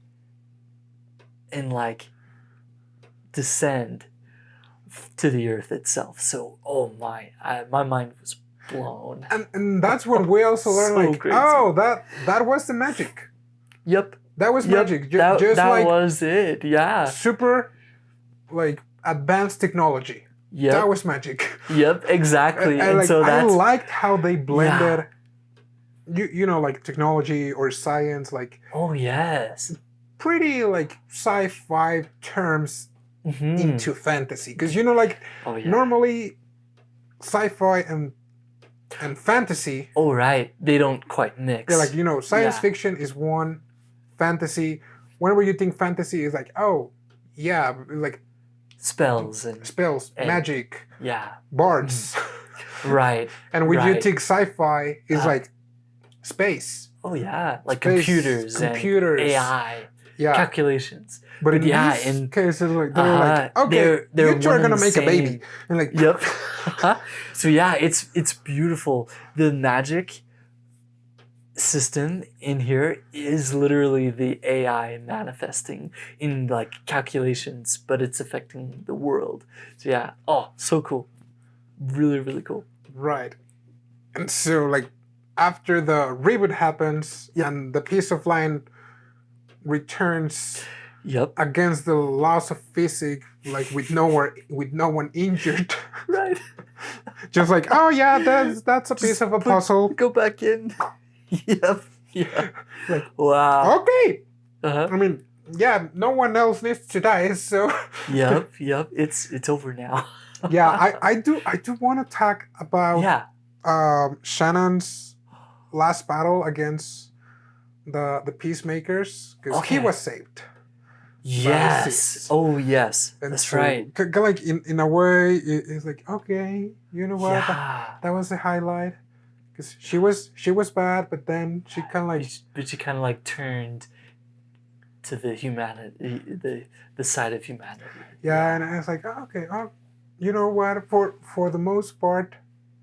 and like descend to the earth itself. So my mind was blown. And that's when we also learned, like, crazy. Oh, that was the magic. Yep. That was magic. That Just like was it. Yeah. super, like, advanced technology. Yep. That was magic. Yep. Exactly. And like, so I that's liked how they blended, you know, like technology or science, like. Oh yes. Pretty like sci-fi terms into fantasy, because you know, like normally sci-fi and fantasy. Oh right, they don't quite mix. Yeah, like, you know, science fiction is one, fantasy. Whenever you think fantasy is like, oh yeah, like spells, magic, yeah, bards, right. And when you think sci-fi is like space. Oh yeah, like space, computers, and AI, calculations. But in these cases, like they're like, okay, you two are gonna make a baby, and like, yep. So yeah, it's beautiful. The magic system in here is literally the AI manifesting in like calculations, but it's affecting the world. So yeah, so cool, really really cool. Right, and so like after the reboot happens and the piece of line returns. Yep. Against the laws of physics, like with no one injured. Right. Just like, oh yeah, that's a piece of a puzzle. Go back in. Yep. Yeah. Like, wow. Okay. I mean, yeah, no one else needs to die, so. Yep. It's over now. Yeah, I do want to talk about Shannon's last battle against the peacemakers, because he was saved. Yes. Oh yes. And that's so, right. Like in a way, it's like, okay, you know what? That was the highlight, because she was bad, but then she kind of like. But she kind of like turned to the humanity, the side of humanity. Yeah, and I was like, okay, you know what? For the most part,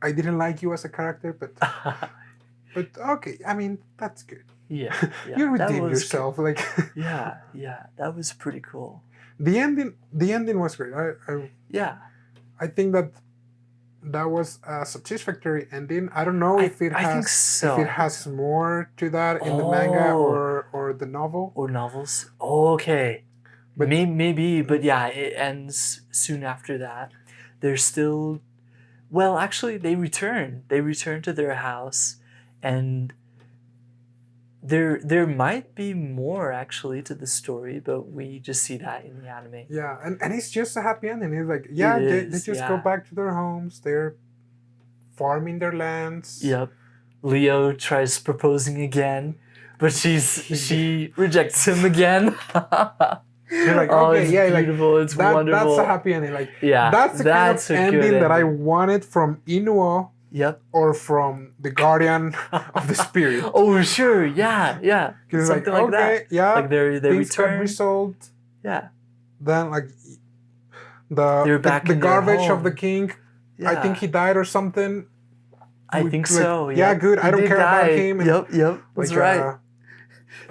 I didn't like you as a character, but okay, I mean that's good. Yeah. You redeemed yourself, good. Like. yeah, that was pretty cool. The ending was great. I think that was a satisfactory ending. I don't know if it has more to that in the manga or the novel. Or novels. Okay. But maybe, but yeah, it ends soon after that. They're still, well, actually, they return. They return to their house, and there might be more actually to the story, but we just see that in the anime. Yeah, and it's just a happy ending. It's like, they just go back to their homes. They're farming their lands. Yep. Leo tries proposing again, but she rejects him again. You're like, okay, it's beautiful, like, it's wonderful. That's a happy ending. Like, that's the kind of ending that I wanted from Inuo. Yep. Or from the Guardian of the Spirit. Oh, sure. Yeah. Because something like that. Yeah. Like they things return. got resolved. Yeah. Then like the garbage of the king. Yeah. I think he died or something. I think so. Yeah, good. I don't care about him. Yep. That's right.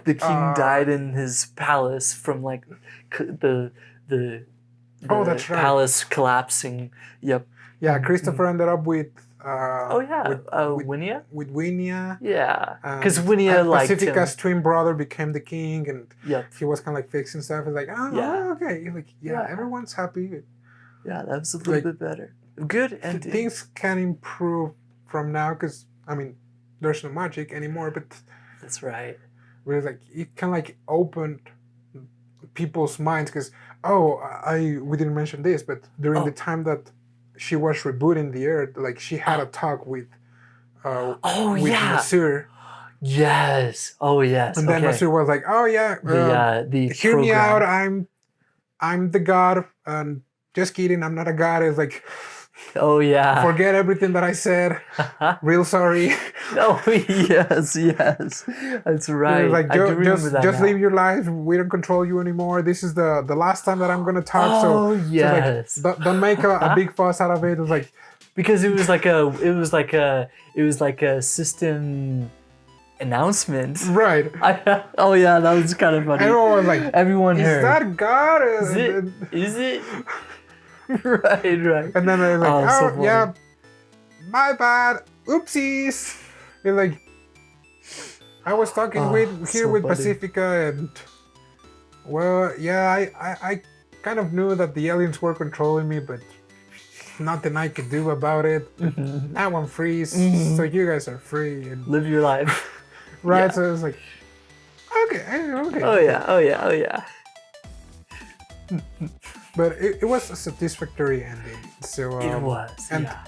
The king died in his palace from like the that's right. Palace collapsing. Yep. Yeah, Christopher ended up with. Winia? With Winia. Yeah. Because Winia liked him. Pacifica's twin brother became the king, and he was kind of like fixing stuff. It's like, okay. Like, everyone's happy. Yeah, that was a little bit better. Good ending. Things can improve from now, because, I mean, there's no magic anymore, but... That's right. Where like, it kind of like opened people's minds, because, we didn't mention this, but during the time that she was rebooting the Earth, like she had a talk with Masur. Yes. Oh yes. And then Masur was like, hear me out. I'm the god, and just kidding. I'm not a god. It's like, oh yeah. Forget everything that I said. Real sorry. Oh yes. That's right. Like, just live your life. We don't control you anymore. This is the last time that I'm gonna talk. Oh yes. So like, don't make a big fuss out of it. It was like, because it was like a system announcement. Right. That was kind of funny. Everyone was like, everyone heard. Is that God? Is it? Right. And then I was like, my bad. Oopsies. You're like, I was talking with Pacifica, and well, yeah, I kind of knew that the aliens were controlling me, but nothing I could do about it. Now I'm free, so you guys are free and live your life. Right, Yeah. so it was like, okay. Oh yeah. But it was a satisfactory ending. So It was, and yeah.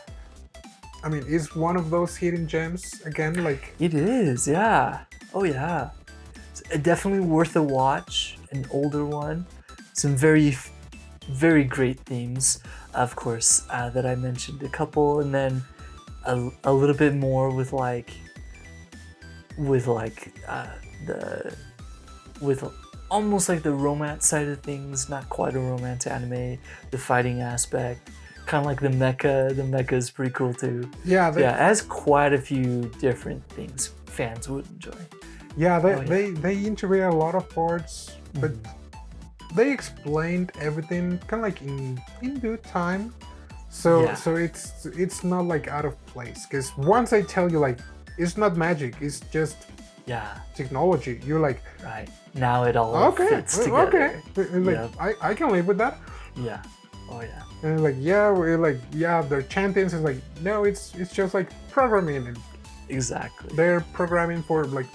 I mean, it's one of those hidden gems again. Like It is, yeah. Oh yeah. It's definitely worth a watch. An older one. Some very great themes, of course, that I mentioned a couple, and then a little bit more with almost like the romance side of things, not quite a romance anime, the fighting aspect, kind of like the mecha. The mecha is pretty cool too. yeah, It has quite a few different things fans would enjoy. Yeah, they integrate a lot of parts, but they explained everything kind of like in due time. So it's not like out of place, because once I tell you like it's not magic, it's just technology, you're like, right, now it all fits together. Like I can live with that. Yeah. Oh yeah. And like they're chanting. So it's like, no, it's just like programming, and exactly, they're programming for like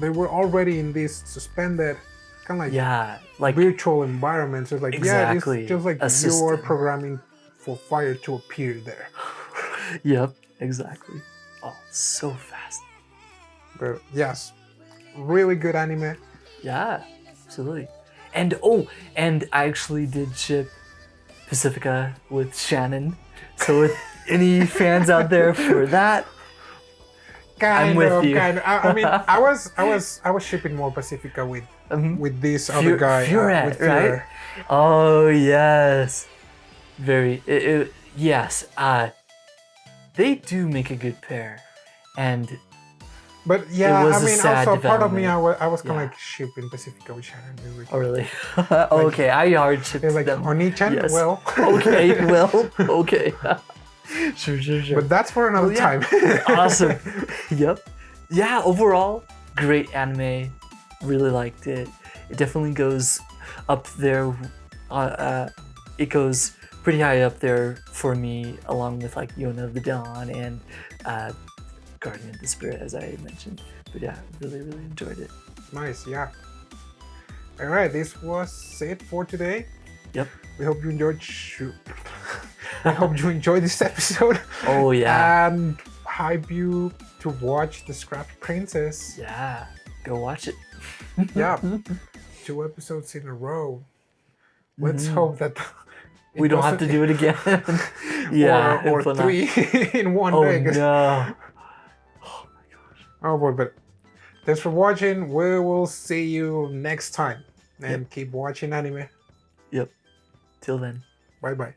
they were already in this suspended kind of like virtual environment. So it's like exactly, it's just like you're programming for fire to appear there. Yep, exactly. Oh, so fast. But yes, really good anime. Yeah, absolutely. And I actually did ship Pacifica with Shannon. So with any fans out there for that, I'm with you. I mean, I was shipping more Pacifica with this other guy, with Furet. Right? Oh yes, very. Yes. They do make a good pair, and. But yeah, I mean, also part of me, I was kind of like shipping Pacifica with Shannon. Oh really? Okay, I hard shipped like them. Oni-chan? Yes. Well. Okay, well, okay. Sure. But that's for another time. Awesome. Yep. Yeah, overall, great anime. Really liked it. It definitely goes up there. It goes pretty high up there for me, along with like Yona of the Dawn and Guardian of the Spirit, as I mentioned. But yeah, really enjoyed it. Nice, yeah. All right, this was it for today. Yep. We hope you enjoyed. I hope you enjoyed this episode. Oh yeah. And hype you to watch The Scrap Princess. Yeah, go watch it. Yeah, 2 episodes in a row. Let's hope that we don't have to do it again. Yeah, or 3 in one day. No. Oh boy, but thanks for watching. We will see you next time. And keep watching anime. Yep. Till then. Bye-bye.